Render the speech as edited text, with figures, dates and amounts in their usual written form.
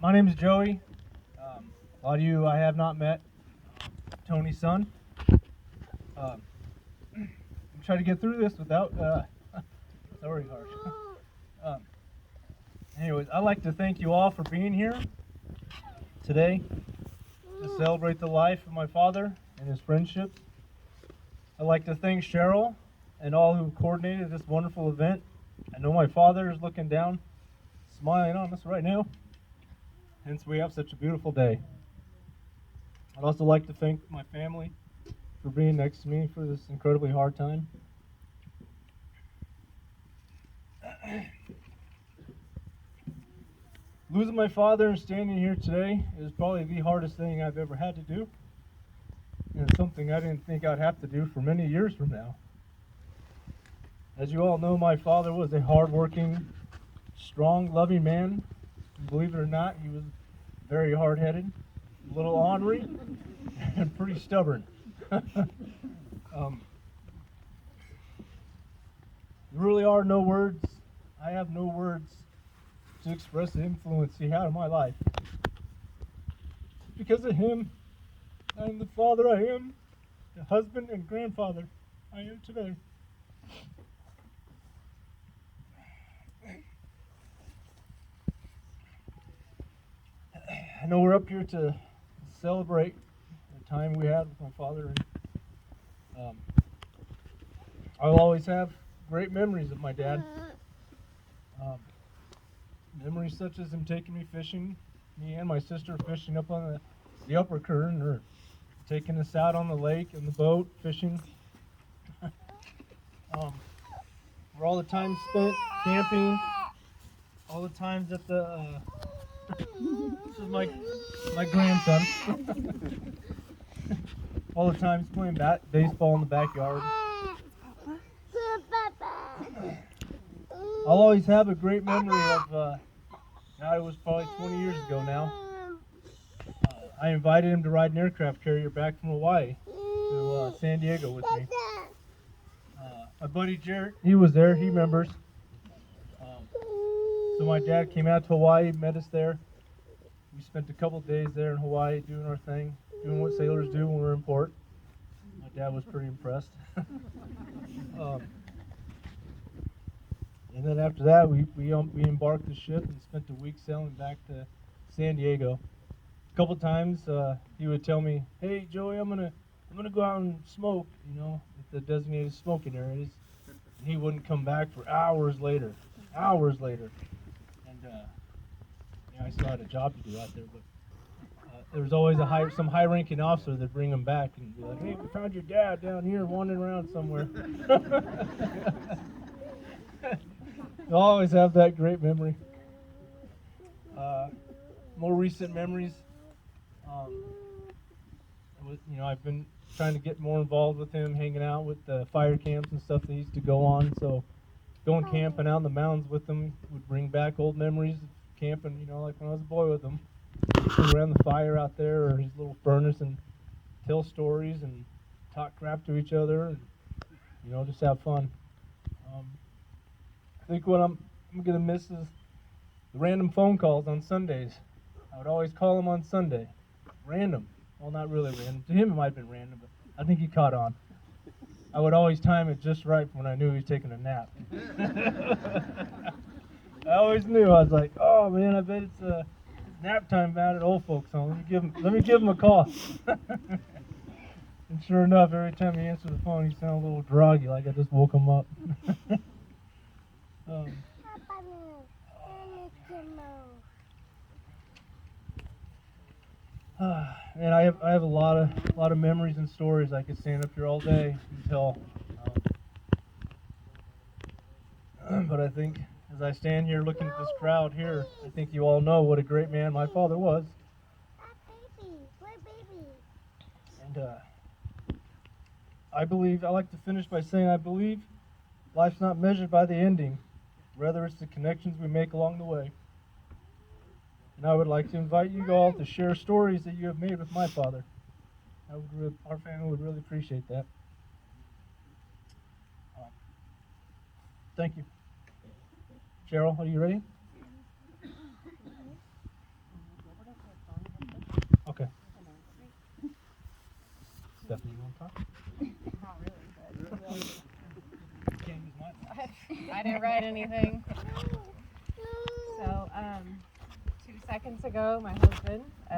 My name is Joey. A lot of you I have not met. Tony's son. I'm trying to get through this without. It's already hard. um, Anyways, I'd like to thank you all for being here today to celebrate the life of my father and his friendships. I'd like to thank Cheryl and all who coordinated this wonderful event. I know my father is looking down, smiling on us right now, hence we have such a beautiful day. I'd also like to thank my family for being next to me for this incredibly hard time. Losing my father and standing here today is probably the hardest thing I've ever had to do, and it's something I didn't think I'd have to do for many years from now. As you all know, my father was a hard-working, strong, loving man. Believe it or not, he was very hard-headed, a little ornery, and pretty stubborn. There really are no words. I have no words to express the influence he had on my life. Because of him, I am the father I am, the husband and grandfather I am today. I know we're up here to celebrate the time we had with my father, and I'll always have great memories of my dad. Memories such as him taking me fishing, me and my sister fishing up on the upper current, or taking us out on the lake in the boat fishing. For all the time spent camping, all the times at the this is my grandson. All the times playing baseball in the backyard. I'll always have a great memory of, now it was probably 20 years ago now. I invited him to ride an aircraft carrier back from Hawaii to San Diego with me. My buddy Jarrett, he was there, he remembers. So my dad came out to Hawaii, met us there. We spent a couple days there in Hawaii doing our thing, doing what sailors do when we're in port. My dad was pretty impressed. And then after that, we embarked the ship and spent a week sailing back to San Diego. A couple times he would tell me, "Hey Joey, I'm gonna go out and smoke, at the designated smoking areas." And he wouldn't come back for hours later. And I still had a job to do out there, but there was always some high-ranking officer that'd bring him back and be like, "Hey, we found your dad down here wandering around somewhere." I'll always have that great memory. More recent memories. I've been trying to get more involved with him, hanging out with the fire camps and stuff that he used to go on. So going camping out in the mountains with him would bring back old memories of camping, like when I was a boy with him. We'd sit around the fire out there or his little furnace and tell stories and talk crap to each other and, just have fun. I think what I'm going to miss is the random phone calls on Sundays. I would always call him on Sunday. Random. Well, not really random. To him it might have been random, but I think he caught on. I would always time it just right when I knew he was taking a nap. I always knew. I was like, "Oh man, I bet it's nap time out at old folks' home. Let me give him a call." And sure enough, every time he answered the phone, he sounded a little groggy, like I just woke him up. Man, I have a lot of memories and stories. I could stand up here all day and tell. But I think as I stand here looking at this crowd here, I think you all know what a great man my father was. And I like to finish by saying I believe life's not measured by the ending. Rather, it's the connections we make along the way. And I would like to invite you all to share stories that you have made with my father. Our family would really appreciate that. Thank you. Cheryl, are you ready? Stephanie, you want to talk? Not really, but You can't use mine. I didn't write anything. So, 2 seconds ago, my husband